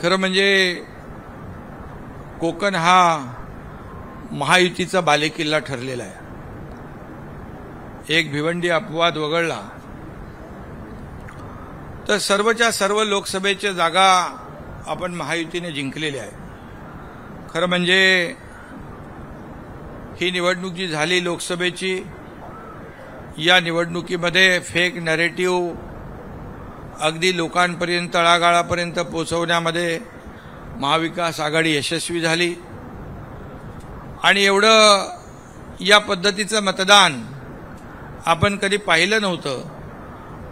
खरं म्हणजे कोकण हा महायुतीचा बालेकिल्ला ठरलेला आहे। एक भिवंडी अपवाद वगळला तर सर्वच्या सर्व लोकसभेच्या जागा आपण महायुतीने जिंकलेल्या आहे। खरं म्हणजे ही निवडणूक जी झाली लोकसभेची, या निवडणुकीमध्ये फेक नॅरेटिव्ह अगदी लोकांपर्यंत तळागाळापर्यंत पोहोचवण्यामध्ये महाविकास आघाडी यशस्वी झाली आणि एवढं या पद्धतीचं मतदान आपण कधी पाहिलं नव्हतं।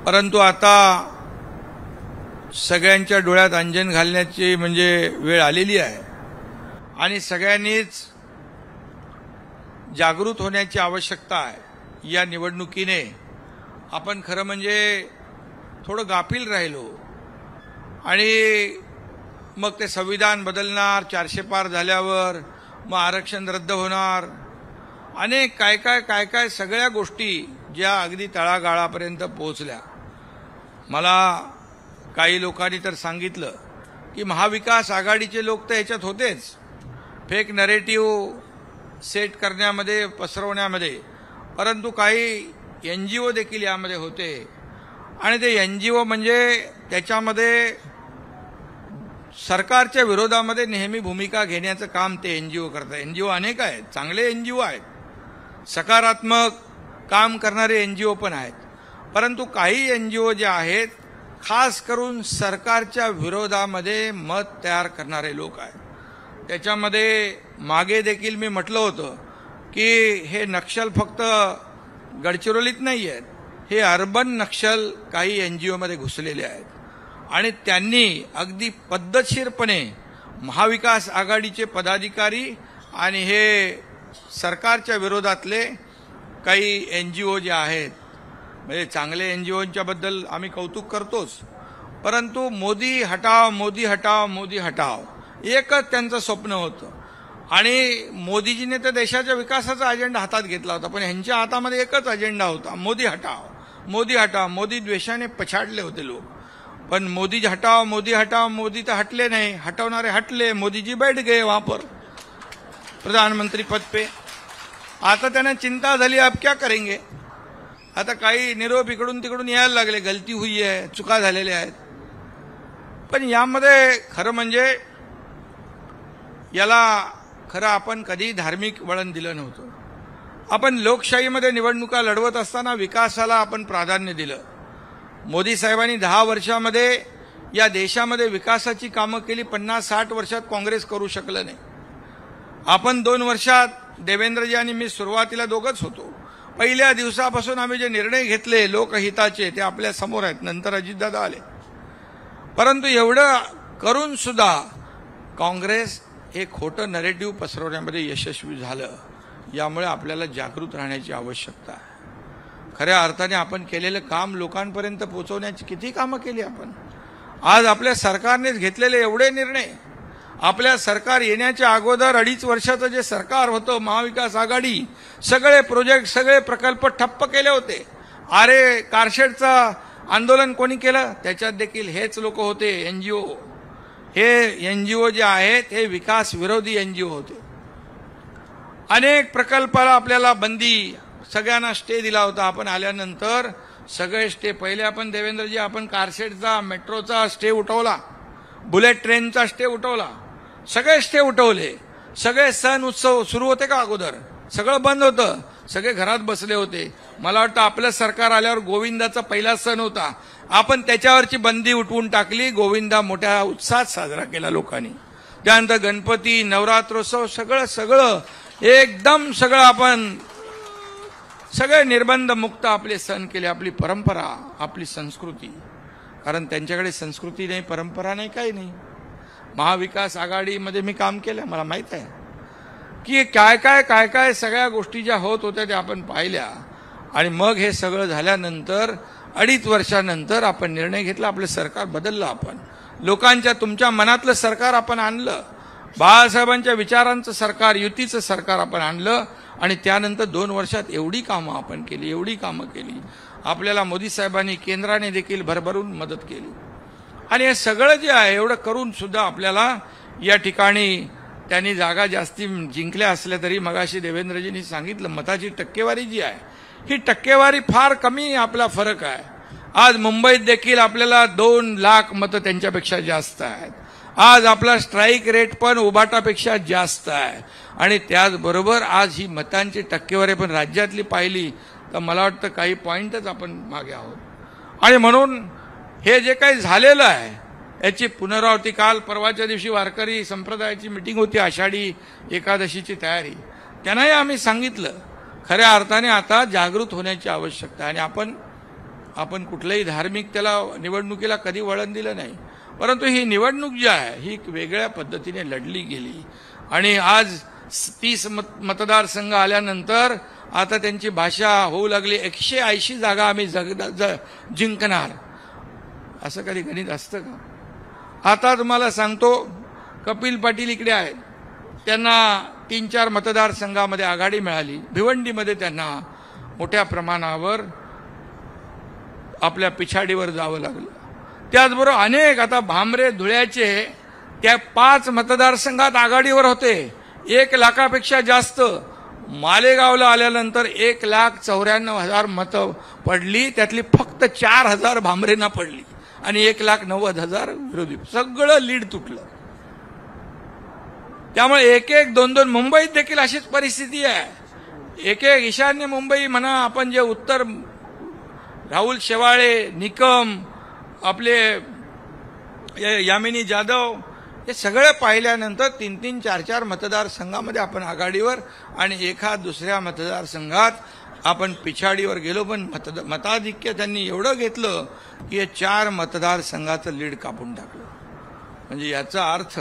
परंतु आता सगळ्यांच्या डोळ्यात अंजन घालण्याची म्हणजे वेळ आलेली आहे आणि सगळ्यांनीच जागृत होण्याची आवश्यकता आहे। या निवडणुकीने आपण खरं म्हणजे थोडं गाफील राहिलो आणि मग ते संविधान बदलणार, 400 पार झाल्यावर मग आरक्षण रद्द होणार, अनेक काय सगळ्या गोष्टी ज्या अगदी तळागाळापर्यंत पोहोचल्या। मला काही लोकांनी तर सांगितलं की महाविकास आघाडीचे लोक तर याच्यात होतेच, फेक नॅरेटिव्ह सेट करण्यामध्ये, पसरवण्यामध्ये, परंतु काही NGO देखील यामध्ये होते आणि ते NGO म्हणजे त्याच्यामध्ये सरकारच्या विरोधामध्ये नेहमी भूमिका घेण्याचं काम ते NGO करतात। NGO अनेक आहेत, चांगले NGO आहेत, सकारात्मक काम करणारे NGO पण आहेत, परंतु काही NGO जे आहेत खास करून सरकारच्या विरोधामध्ये मत तयार करणारे लोक आहेत। त्याच्यामध्ये मागे देखील मी म्हटलं होतं की हे नक्षल फक्त गडचिरोलीत नाही आहेत, हे अर्बन नक्षल काही NGO मध्ये घुसलेले आहेत आणि त्यांनी अगदी पद्धतशीरपणे महाविकास आघाडीचे पदाधिकारी आणि हे सरकारच्या विरोधातले काही NGO जे आहेत, म्हणजे चांगले NGOच्या बद्दल आम्ही कौतुक करतोच, परंतु मोदी हटाव मोदी हटाव मोदी हटाव एकच त्यांचं स्वप्न होतं आणि मोदीजीने तर देशाच्या विकासाचा अजेंडा हातात घेतला होता, पण ह्यांच्या हातामध्ये एकच अजेंडा होता, मोदी हटाव मोदी हटाव। मोदी द्वेषाने पछाडले होते लोक, पण मोदी हटाव मोदी तर हटले नहीं, हटवणारे हटले, मोदी जी बैठ गए वहां पर प्रधानमंत्री पद पे। आता त्यांना चिंता झाली, अब क्या करेंगे। आता काही निरोप इकडून तिकडून यायला लागले, गलती हुई आहे, चुका झालेल्या आहेत, पण यामध्ये खरं म्हणजे याला खरं आपण कधी धार्मिक वळण दिलं नव्हतं। आपण लोकशाहीमध्ये निवडणुका लढवत असताना विकासाला आपण प्राधान्य दिलं। मोदी साहेबांनी 10 वर्षामध्ये या देशामध्ये विकासाची कामं केली, 50-60 वर्षात काँग्रेस करू शकलं नाही। आपण 2 वर्षात देवेंद्रजी आणि मी सुरुवातीला दोघंच होतो, पहिल्या दिवसापासून आम्ही जे निर्णय घेतले लोकहिताचे ते आपल्या समोर आहेत, नंतर अजितदादा आले, परंतु एवढं करून सुद्धा काँग्रेस हे खोटं नॅरेटिव्ह पसरवण्यामध्ये यशस्वी झालं। यामुळे आपल्याला जागृत राहण्याची आवश्यकता आहे। खऱ्या अर्थाने आपण केलेलं काम लोकांपर्यंत पोहोचवण्याची किती कामं केली आपण। आज आपल्या सरकारनेच घेतलेले एवढे निर्णय, आपल्या सरकार येण्याच्या अगोदर 2.5 वर्षाचं जे सरकार होतं महाविकास आघाडी, सगळे प्रोजेक्ट सगळे प्रकल्प ठप्प केले होते। अरे कारशेडचं आंदोलन कोणी केलं, त्याच्यात देखील हेच लोक होते, NGO। हे NGO जे आहेत हे विकास विरोधी NGO होते। अनेक प्रकल्पाला आपल्याला बंदी, सगळ्यांना स्टे दिला होता। आपण आल्यानंतर सगळे स्टे, पहिले आपण देवेंद्रजी आपण कारशेडचा मेट्रोचा स्टे उठवला, बुलेट ट्रेनचा स्टे उठवला, सगळे स्टे उठवले। सगळे सण उत्सव सुरू होते का अगोदर, सगळं बंद होतं, सगळे घरात बसले होते। मला वाटतं आपलं सरकार आल्यावर गोविंदाचा पहिला सण होता, आपण त्याच्यावरची बंदी उठवून टाकली, गोविंदा मोठ्या उत्साहात साजरा केला लोकांनी। त्यानंतर गणपती, नवरात्रोत्सव, सगळं एकदम सगळं आपण सगळे निर्बंध मुक्त आपले सण केले, आपली परंपरा, आपली संस्कृती, कारण त्यांच्याकडे संस्कृती नाही, परंपरा नाही, काही नाही। महाविकास आघाडीमध्ये मी काम केलं, मला माहित आहे की काय सगळ्या गोष्टी ज्या होत होत्या त्या आपण पाहिल्या आणि मग हे सगळं झाल्यानंतर 2.5 वर्षानंतर आपण निर्णय घेतला, आपलं सरकार बदललं, आपण लोकांच्या तुमच्या मनातलं सरकार आपण आणलं, बाळासाहेबांच्या विचारांचं सरकार, युतीचं सरकार आपण आणलं आणि त्यानंतर 2 वर्षात एवढी कामं आपण केली। आपल्याला मोदी साहेबांनी केंद्राने देखील भरभरून मदत केली आणि हे सगळं जे आहे एवढं करून सुद्धा आपल्याला या ठिकाणी त्यांनी जागा जास्ती जिंकल्या असल्या तरी मगाशी देवेंद्रजींनी सांगितलं मताची टक्केवारी जी आहे ही टक्केवारी फार कमी आपला फरक आहे. आज मुंबईत देखील आपल्याला 2 लाख मतं त्यांच्यापेक्षा जास्त आहेत. आज आपला स्ट्राईक रेट पण उबाटापेक्षा जास्त आहे आणि त्याचबरोबर आज ही मतांची टक्केवारी पण राज्यातली पाहिली तर मला वाटतं काही पॉईंटच आपण मागे आहोत. आणि म्हणून हे जे काही झालेलं आहे याची पुनरावृत्ती काल परवाच्या दिवशी वारकरी संप्रदायाची मीटिंग होती आषाढी एकादशीची तयारी त्यांनाही आम्ही सांगितलं खऱ्या अर्थाने आता जागृत होण्याची आवश्यकता आहे. आणि आपण कुठल्याही धार्मिक त्याला निवडणुकीला कधी वळण दिलं नाही परंतु ही निवडणूक जी आहे ही वेगळ्या पद्धतीने लढली गेली आणि आज 30 मतदारसंघ आल्यानंतर आता त्यांची भाषा होऊ लागली 180 जागा आम्ही जिंकणार. असं कधी गणित असतं का? आता तुम्हाला सांगतो कपिल पाटील इकडे आहेत त्यांना 3-4 मतदारसंघामध्ये आघाडी मिळाली. भिवंडीमध्ये त्यांना मोठ्या प्रमाणावर आपल्या पिछाडीवर जावं लागलं. त्याचबरोबर अनेक आता भामरे धुळ्याचे त्या 5 मतदारसंघात आघाडीवर होते 1 लाखापेक्षा जास्त. मालेगावला आल्यानंतर 1,94,000 मतं पडली त्यातली फक्त 4,000 भामरेंना पडली आणि 1,90,000 विरोधी. सगळं लीड तुटलं. त्यामुळे 1-2 मुंबईत देखील अशीच परिस्थिती आहे. 1 ईशान्य मुंबई म्हणा आपण जे उत्तर राहुल शेवाळे निकम आपले यामिनी जाधव हे सगळे पाहिल्यानंतर 3-3, 4-4 मतदारसंघामध्ये आपण आघाडीवर आणि एखाद दुसऱ्या मतदारसंघात आपण पिछाडीवर गेलो. पण मताधिक्य त्यांनी एवढं घेतलं की हे 4 मतदारसंघाचं लीड कापून टाकलं. म्हणजे याचा अर्थ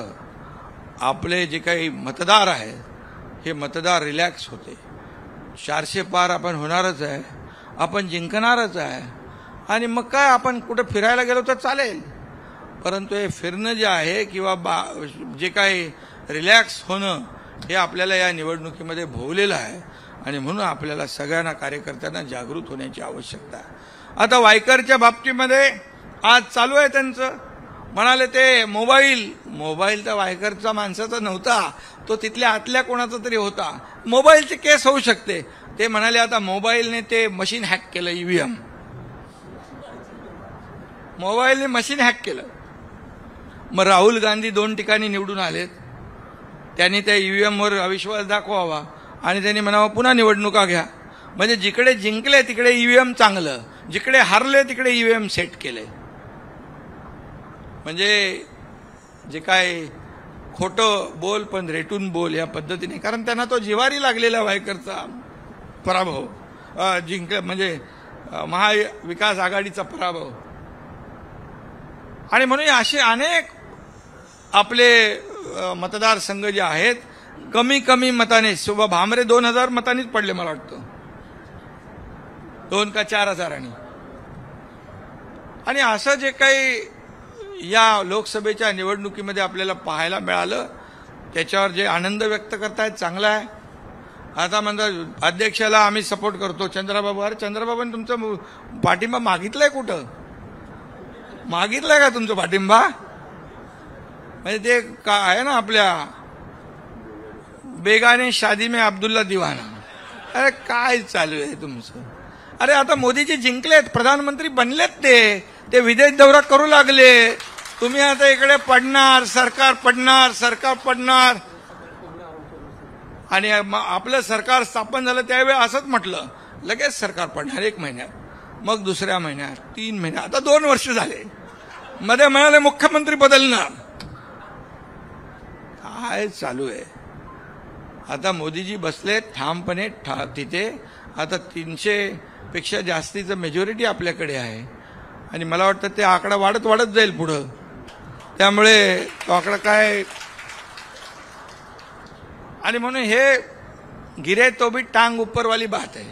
आपले जे काही मतदार आहेत हे मतदार रिलॅक्स होते. 400 पार आपण होणारच आहे आपण जिंकणारच आहे आणि मग काय आपण कुठे फिरायला गेलो तर चालेल. परंतु हे फिरणं जे आहे किंवा जे काही रिलॅक्स होणं हे आपल्याला या निवडणुकीमध्ये भोवलेलं आहे आणि म्हणून आपल्याला सगळ्यांना कार्यकर्त्यांना जागृत होण्याची आवश्यकता आहे. आता वायकरच्या बाबतीमध्ये आज चालू आहे त्यांचं म्हणाले ते मोबाईल तर वायकरचा माणसाचा नव्हता तो तिथल्या आतल्या कोणाचा तरी होता. मोबाईलचे केस होऊ शकते. ते म्हणाले आता मोबाईलने ते मशीन हॅक केलं ईव्हीएम मोबाईलने मशीन हॅक केलं. मग राहुल गांधी 2 ठिकाणी निवडून आलेत त्यांनी त्या ईव्हीएमवर अविश्वास दाखवावा आणि त्यांनी म्हणावं पुन्हा निवडणुका घ्या. म्हणजे जिकडे जिंकले तिकडे ईव्हीएम चांगलं जिकडे हारले तिकडे ईव्हीएम सेट केले. म्हणजे जे काय खोटं बोल पण रेटून बोल या पद्धतीने कारण त्यांना तो जिवारी लागलेला वायकरचा पराभव जिंकला म्हणजे महाविकास आघाडीचा पराभव. आणि म्हणून असे अनेक आपले मतदारसंघ जे आहेत कमी मताने भामरे 2,000 मतांनीच पडले मला वाटतं 2 का 4,000 आणि असं जे काही या लोकसभेच्या निवडणुकीमध्ये आपल्याला पाहायला मिळालं त्याच्यावर जे आनंद व्यक्त करतायत चांगला आहे. आता म्हणतात अध्यक्षाला आम्ही सपोर्ट करतो चंद्राबाबू. अरे चंद्राबाबूंनी तुमचं पाठिंबा मागितलाय कुठं मागितलाय का तुमचा पाठिंबा? म्हणजे ते का आहे ना आपल्या बेगाने शादी में अब्दुल्ला दिवाना. अरे काय चालू आहे तुमचं? अरे आता मोदीजी जिंकलेत प्रधानमंत्री बनलेत ते विदेश दौरा करू लागले. तुम्ही आता इकडे पडणार सरकार पडणार आणि आपलं सरकार स्थापन झालं त्यावेळी असंच म्हटलं लगेच सरकार पडणार 1 महिन्यात मग 2ऱ्या महिन्यात 3 महिन्यात आता 2 वर्ष झाले. मध्ये म्हणाले मुख्यमंत्री बदलणार. काय चालू आहे? आता मोदीजी बसले ठामपणे तिथे. आता 300 पेक्षा जास्तीचं मेजॉरिटी आपल्याकडे आहे आणि मला वाटतं ते आकडा वाढत जाईल पुढं. त्यामुळे तो आकडा काय आणि म्हणून हे गिरे तो भी टांग ऊपरवाली बात आहे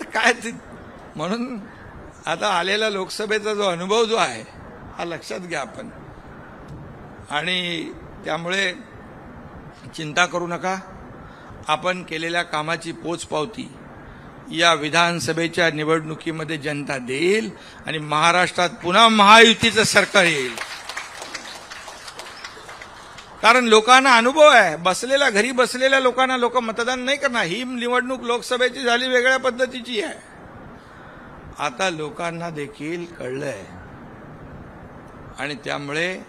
काय. म्हणून आता आलेला लोकसभेचा जो अनुभव जो आहे हा लक्षात घ्या आपण आणि त्यामुळे चिंता करू नका. आपण केलेल्या कामाची पोचपावती या विधानसभेच्या निवडणुकीमध्ये जनता देईल आणि महाराष्ट्रात पुन्हा महायुतीचं सरकार येईल. कारण लोकांना अनुभव आहे, घरी बसलेल्या लोकांना लोक मतदान नाही करणार. ही निवडणूक लोकसभेची झाली, वेगळ्या पद्धतीची आहे. आता लोकांना देखील कळलंय आणि त्यामुळे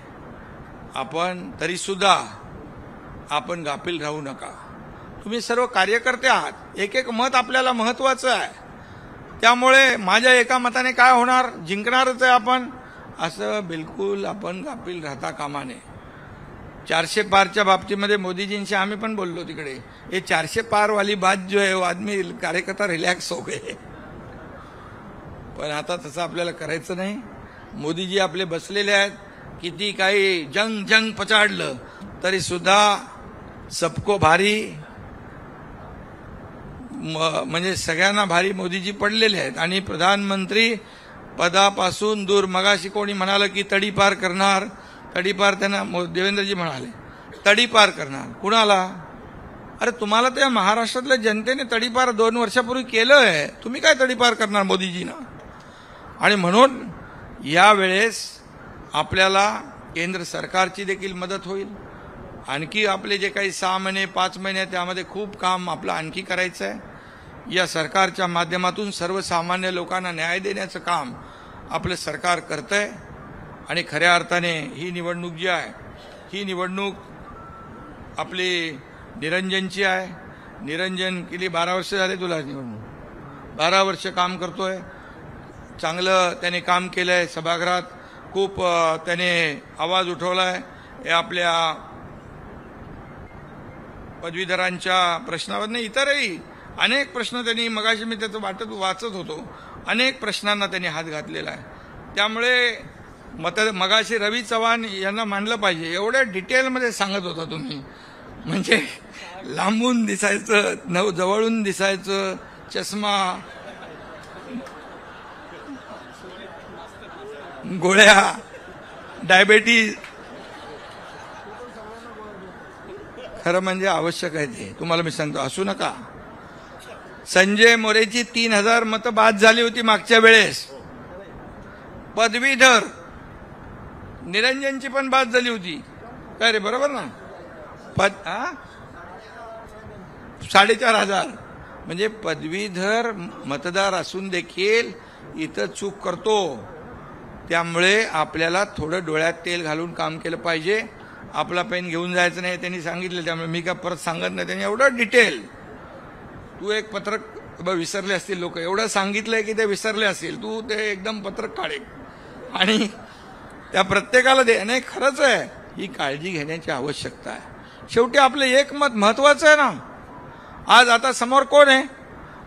आपण तरी सुद्धा आपण गाफील राहू नका. तुम्ही सर्व कार्यकर्ते आहात, एक एक मत आपल्याला महत्वाचं आहे. त्यामुळे माझ्या एका मताने काय होणार, जिंकणारच आहे आपण, असं बिलकुल आपण गाफील राहता कामा नये. 400 पारच्या बाबतीमध्ये मोदीजींशी आम्ही पण बोललो तिकडे. ये 400 पार वाली बात जो है वो आदमी कार्यकर्ता रिलॅक्स हो गए. पण आता तसं आपल्याला करायचं नाही. मोदीजी आपले बसलेले आहेत, किती काही जंग पचाडलं तरी सुद्धा सबको भारी, म्हणजे सगळ्यांना भारी मोदीजी पडलेले आहेत. आणि प्रधानमंत्री पदापासून दूर, मगाशी कोणी म्हणालं की तडीपार करणार, तडीपार त्यांना देवेंद्रजी म्हणाले तडीपार करणार. कुणाला? अरे तुम्हाला त्या महाराष्ट्रातल्या जनतेने तडीपार 2 वर्षापूर्वी केलं आहे, तुम्ही काय तडीपार करणार मोदीजींना? आणि म्हणून यावेळेस आपल्याला केंद्र सरकारची देखील मदत होईल. आणखी आपले जे काही 6 महिने 5 महिने त्यामध्ये खूप काम आपलं आणखी करायचं आहे. या सरकारच्या माध्यमातून सर्वसामान्य लोकांना न्याय देण्याचं काम आपलं सरकार करतंय. आणि खऱ्या अर्थाने ही निवडणूक जी आहे, ही निवडणूक आपली निरंजनची आहे. निरंजन गेली 12 वर्ष झाले तुला निवडणूक, 12 वर्ष काम करतोय. चांगलं त्याने काम केलंय, सभागृहात खूप त्याने आवाज उठवलाय. हे आपल्या पदवीधरांच्या प्रश्नावर नाही, इतरही अनेक प्रश्न त्यांनी, मगाशी मी त्याचं वाचत होतो, अनेक प्रश्नांना त्यांनी हात घातलेला आहे. त्यामुळे मगाशी रवी चव्हाण यांना मानलं पाहिजे, एवढ्या डिटेलमध्ये सांगत होता तुम्ही, म्हणजे लांबून दिसायचं, जवळून दिसायचं, चष्मा, गोळ्या, डायबेटीज, खरं म्हणजे आवश्यक आहे ते. तुम्हाला मी सांगतो, असू नका. संजय मोरेची 3000 मतं बाद झाली होती मागच्या वेळेस, पदवीधर. निरंजनची पण बाद झाली होती, काय रे, बरोबर ना? 4500, म्हणजे पदवीधर मतदार असून देखील इथं चूक करतो. त्यामुळे आपल्याला थोडं डोळ्यात तेल घालून काम केलं पाहिजे. आपला पेन घेऊन जायचं नाही त्यांनी सांगितलं, त्यामुळे मी काय परत सांगत नाही. त्यांनी एवढं डिटेल, तू एक पत्रक विसरले असतील लोक, एवढं सांगितलंय की ते विसरले असतील, तू ते एकदम पत्रक काढे आणि त्या प्रत्येकाला दे. नाही, खरंच आहे, ही काळजी घेण्याची आवश्यकता आहे. शेवटी आपलं एक मत महत्वाचं आहे ना. आज आता समोर कोण आहे?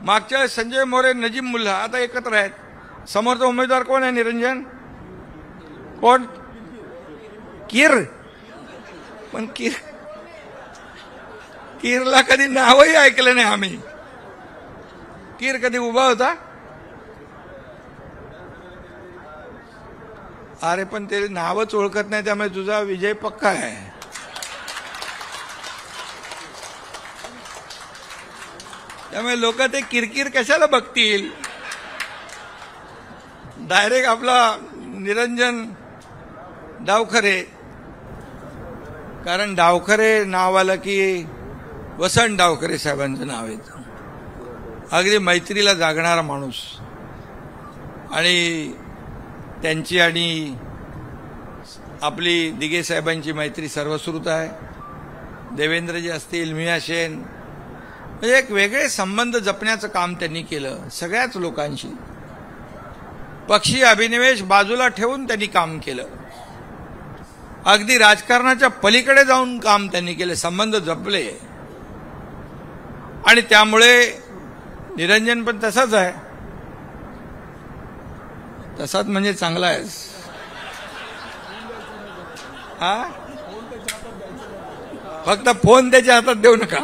मागच्या संजय मोरे, नजीम मुल्ला आता एकत्र आहेत. समोरचा उमेदवार कोण आहे? निरंजन. कोण? कीर. पण कीरला कधी नावही ऐकलं नाही आम्ही. कीर कधी उभा होता? अरे पण ते नावच ओळखत नाही, त्यामुळे तुझा विजय पक्का आहे. त्यामुळे लोक ते किरकिर कशाला बघतील. डायरेक्ट आपला निरंजन डावखरे, कारण डावखरे नाव आलं की वसंत डावखरे साहेबांचं नाव येतं. अगदी मैत्रीला जागणारा माणूस, आणि त्यांची आणि आपली दिघे साहेबांची मैत्री सर्वश्रुत आहे. देवेंद्रजी असतील, मिया सेन, म्हणजे एक वेगळे संबंध जपण्याचं काम त्यांनी केलं सगळ्याच लोकांशी. पक्षी अभिनिवेश बाजूला ठेवून त्यांनी काम केलं. अगदी राजकारणाच्या पलीकडे जाऊन काम त्यांनी केले, संबंध जपले. आणि त्यामुळे निरंजन पण तसाच आहे. तसाच म्हणजे चांगला आहे. हा, फक्त फोन त्याच्या हातात देऊ नका,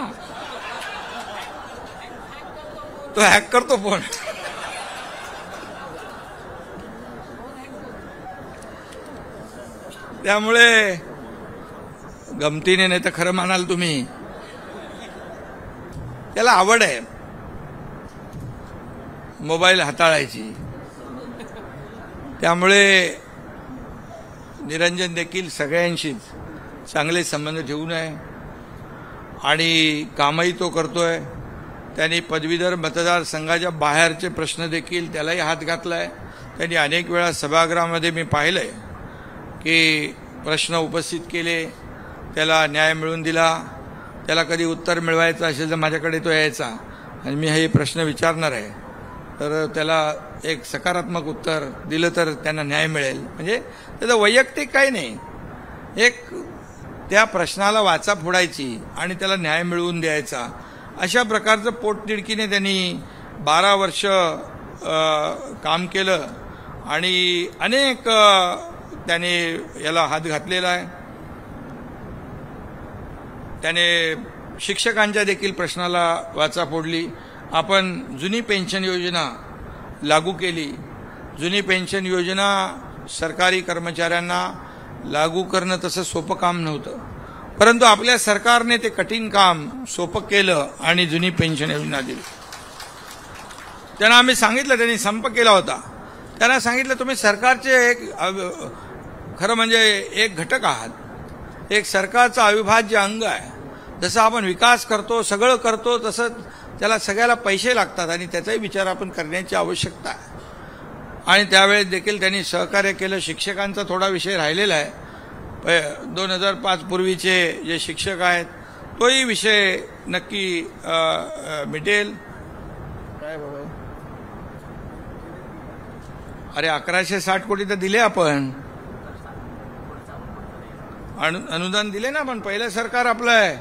तो हॅक करतो फोन. त्यामुळे गमतीने, नाही तर खरं म्हणाल तुम्ही, त्याला आवड आहे. मोबाईल हाताळायची. त्यामुळे निरंजन देखील सगळ्यांशीच चांगले संबंध ठेवून आहे आणि कामही तो करतोय. त्यांनी पदवीधर मतदारसंघाच्या बाहेरचे प्रश्न देखील त्यालाही हात घातलाय. त्यांनी अनेक वेळा सभागृहामध्ये मी पाहिलंय की प्रश्न उपस्थित केले, त्याला न्याय मिळवून दिला. त्याला कधी उत्तर मिळवायचं असेल तर माझ्याकडे तो यायचा आणि मी हे प्रश्न विचारणार आहे, तर त्याला एक सकारात्मक उत्तर दिलं तर त्यांना न्याय मिळेल. म्हणजे त्याचं वैयक्तिक काही नाही, एक त्या प्रश्नाला वाचा फोडायची आणि त्याला न्याय मिळवून द्यायचा, अशा प्रकारचं पोटतिडकीने त्यांनी 12 वर्ष काम केलं आणि अनेक त्याने याला हात घातलेला आहे. त्याने शिक्षकांच्या देखील प्रश्नाला वाचा फोडली. आपण जुनी पेन्शन योजना लागू केली. जुनी पेन्शन योजना सरकारी कर्मचाऱ्यांना लागू करणं तसं सोपं काम नव्हतं, परंतु आपल्या सरकारने ते कठीण काम सोपं केलं आणि जुनी पेन्शन योजना दिली. त्यांना आम्ही सांगितलं, त्यांनी संप केला होता. त्यांना सांगितलं तुम्ही सरकारचे एक खरं म्हणजे एक घटक आहात, एक सरकारचा अविभाज्य अंग आहे. जसं आपण विकास करतो, सगळं करतो, तसंच त्याला सगळ्याला पैसे लागतात आणि त्याचाही विचार आपण करण्याची आवश्यकता आहे. आणि त्यावेळेस देखील त्यांनी सहकार्य केलं. शिक्षकांचा थोडा विषय राहिलेला आहे, 2005 पूर्वीचे जे शिक्षक आहेत तोही विषय नक्की मिटेल. काय बाबा, अरे 1160 कोटी तर दिले आपण, अनुदान दिले ना आपण. पहिलं सरकार आपलं आहे,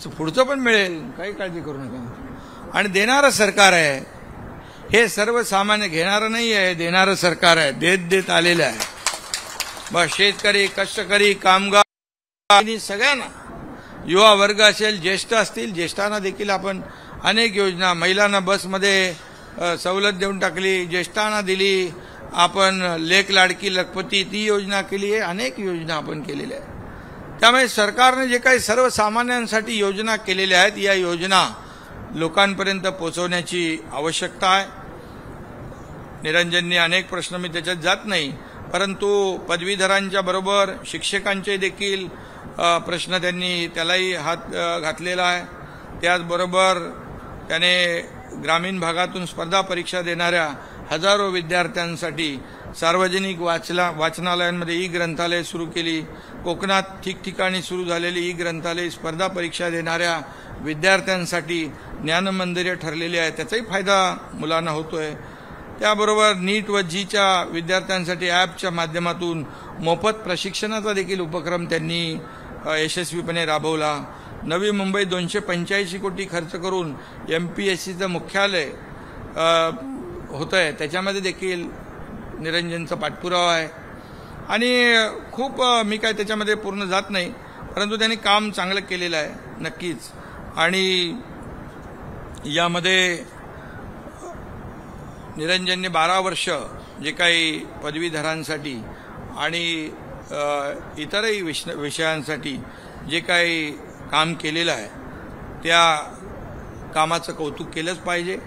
पुढचं पण मिळेल, काही काळजी करू नका. आणि देणारं सरकार आहे, हे सर्वसामान्य घेणारं नाही आहे, देणारं सरकार आहे. देत आलेलं आहे. बस शेतकरी, कष्टकरी, कामगार सगळ्यांना, युवा वर्ग असेल, ज्येष्ठ असतील, ज्येष्ठांना देखील आपण अनेक योजना, महिलांना बसमध्ये सवलत देऊन टाकली, ज्येष्ठांना दिली. आपण लेक लाडकी लखपती ती योजना केली आहे, अनेक योजना आपण केलेल्या आहेत. त्यामुळे सरकारने जे काही सर्वसामान्यांसाठी योजना केलेल्या आहेत, या योजना लोकांपर्यंत पोहोचवण्याची आवश्यकता आहे. निरंजनने अनेक प्रश्न, मी त्याच्यात जात नाही, परंतु पदवीधरांच्या बरोबर शिक्षकांचे देखील प्रश्न त्यांनी त्यालाही हात घातलेला आहे. त्याचबरोबर त्याने ग्रामीण भागातून स्पर्धा परीक्षा देणाऱ्या हजारो विद्यार्थ्यांसाठी सार्वजनिक वाचनालयांमध्ये ई ग्रंथालय सुरू केली. कोकणात ठिकठिकाणी सुरू झालेली ई ग्रंथालय स्पर्धा परीक्षा देणाऱ्या विद्यार्थ्यांसाठी ज्ञानमंदिरे ठरलेली आहे, त्याचाही फायदा मुलांना होतोय. त्याबरोबर नीट व जीच्या विद्यार्थ्यांसाठी ॲपच्या माध्यमातून मोफत प्रशिक्षणाचा देखील उपक्रम त्यांनी यशस्वीपणे राबवला. नवी मुंबई 285 कोटी खर्च करून MPSCचं मुख्यालय होतं आहे, त्याच्यामध्ये देखील निरंजनचा पाठपुरावा आहे. आणि खूप मी काय त्याच्यामध्ये पूर्ण जात नाही, परंतु त्यांनी काम चांगलं केलेलं आहे नक्कीच. आणि यामध्ये निरंजनने 12 वर्ष जे काही पदवीधरांसाठी आणि इतरही विषयांसाठी जे काही काम केलेलं आहे, त्या कामाचं कौतुक केलंच पाहिजे.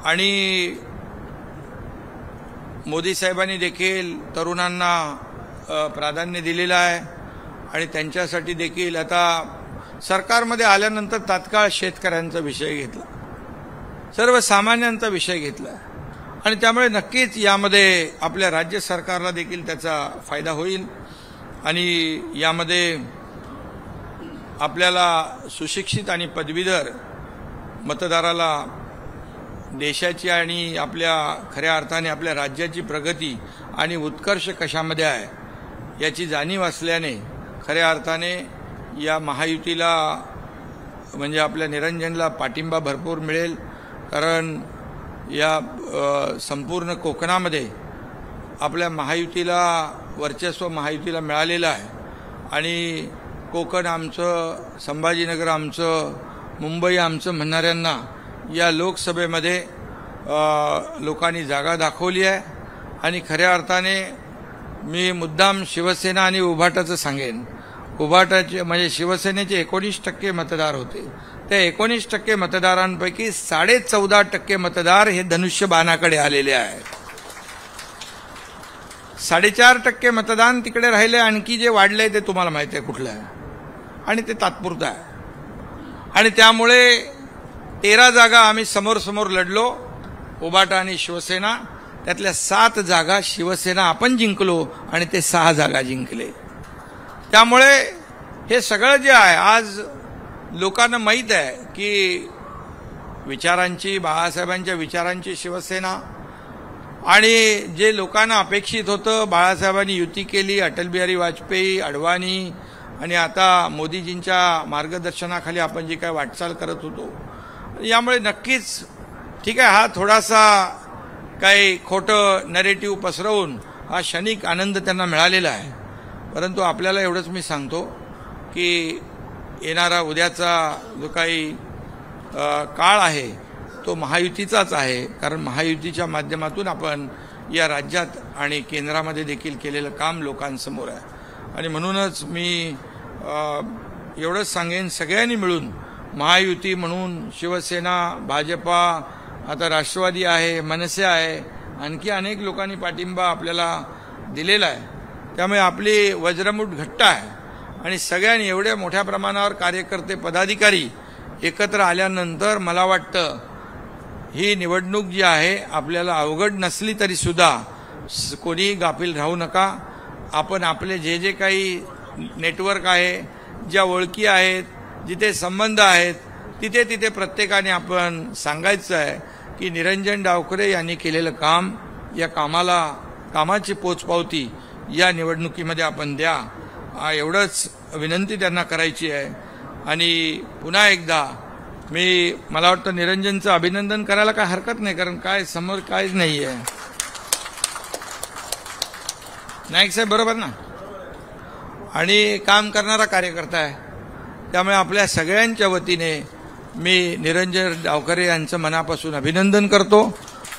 आणि मोदी साहेबांनी देखील तरुणांना प्राधान्य दिलेलं आहे आणि त्यांच्यासाठी देखील आता सरकारमध्ये आल्यानंतर तात्काळ शेतकऱ्यांचा विषय घेतला, सर्वसामान्यांचा विषय घेतला आणि त्यामुळे नक्कीच यामध्ये आपल्या राज्य सरकारला देखील त्याचा फायदा होईल. आणि यामध्ये आपल्याला सुशिक्षित आणि पदवीधर मतदाराला देशाची आणि आपल्या खऱ्या अर्थाने आपल्या राज्याची प्रगती आणि उत्कर्ष कशामध्ये आहे याची जाणीव असल्याने खऱ्या अर्थाने या महायुतीला म्हणजे आपल्या निरंजनला पाठिंबा भरपूर मिळेल. कारण या संपूर्ण कोकणामध्ये आपल्या महायुतीला वर्चस्व महायुतीला मिळालेलं आहे आणि कोकण आमचं, संभाजीनगर आमचं, मुंबई आमचं म्हणणाऱ्यांना या लोकसभेमध्ये लोकांनी जागा दाखवली आहे. आणि खऱ्या अर्थाने मी मुद्दाम शिवसेना आणि उभाटाचं सांगेन, उभाटाचे म्हणजे शिवसेनेचे 19% मतदार होते. त्या 19% मतदारांपैकी 14.5% मतदार हे धनुष्यबाणाकडे आलेले आहेत. 4.5% मतदान तिकडे राहिले. आणखी जे वाढलंय ते तुम्हाला माहिती आहे कुठलं आहे, आणि ते तात्पुरतं आहे. आणि त्यामुळे 13 जागा आम्ही समोर समोर लढलो, उभाटा आणि शिवसेना. त्यातल्या 7 जागा शिवसेना आपण जिंकलो आणि ते 6 जागा जिंकले. त्यामुळे हे सगळं जे आहे आज लोकांना माहीत आहे की विचारांची, बाळासाहेबांच्या विचारांची शिवसेना, आणि जे लोकांना अपेक्षित होतं, बाळासाहेबांनी युती केली, अटल बिहारी वाजपेयी, अडवाणी, आणि आता मोदीजींच्या मार्गदर्शनाखाली आपण जी काय वाटचाल करत होतो, यामुळे नक्कीच ठीक आहे, हा थोडासा काही खोटं नरेटिव्ह पसरवून हा क्षणिक आनंद त्यांना मिळालेला आहे. परंतु आपल्याला एवढंच मी सांगतो की येणारा उद्याचा जो काही काळ आहे तो महायुतीचाच आहे. कारण महायुतीच्या माध्यमातून आपण या राज्यात आणि केंद्रामध्ये देखील केलेलं काम लोकांसमोर आहे. आणि म्हणूनच मी एवढंच सांगेन, सगळ्यांनी मिळून महायुती म्हणून शिवसेना, भाजपा, आता राष्ट्रवादी आहे, मनसे आहे, आणखी अनेक लोकांनी पाठिंबा आपल्याला दिलेला आहे. त्यामुळे आपली वज्रमुठ घट्ट आहे आणि सगळ्यांनी एवढ्या मोठ्या प्रमाणावर कार्यकर्ते, पदाधिकारी एकत्र आल्यानंतर मला वाटतं ही निवडणूक जी आहे आपल्याला अवघड नसली तरी सुद्धा कोणी गाफील राहू नका. आपण आपले जे जे काही नेटवर्क आहे, ज्या ओळखी आहेत, जिथे संबंध आहेत, तिथे तिथे प्रत्येकाने आपण सांगायचं आहे की निरंजन डावखरे यांनी केलेलं काम, या कामाची पोचपावती या निवडणुकीमध्ये आपण द्या, एवढंच विनंती त्यांना करायची आहे. आणि पुन्हा एकदा मला वाटतं निरंजनचं अभिनंदन करायला काय हरकत नाही, कारण काय समोर काहीच नाही आहे. नाईक साहेब बरोबर ना, आणि काम करणारा कार्यकर्ता आहे. त्यामुळे आपल्या सगळ्यांच्या वतीने मी निरंजन डावखरे यांचं मनापासून अभिनंदन करतो,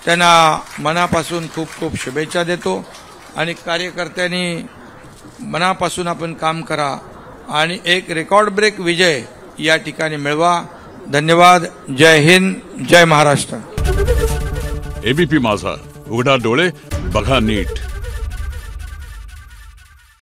त्यांना मनापासून खूप खूप शुभेच्छा देतो. आणि कार्यकर्त्यांनी मनापासून आपण काम करा आणि एक रेकॉर्ड ब्रेक विजय या ठिकाणी मिळवा. धन्यवाद. जय हिंद, जय महाराष्ट्र. एबीपी माझा, उघडा डोळे बघा नीट.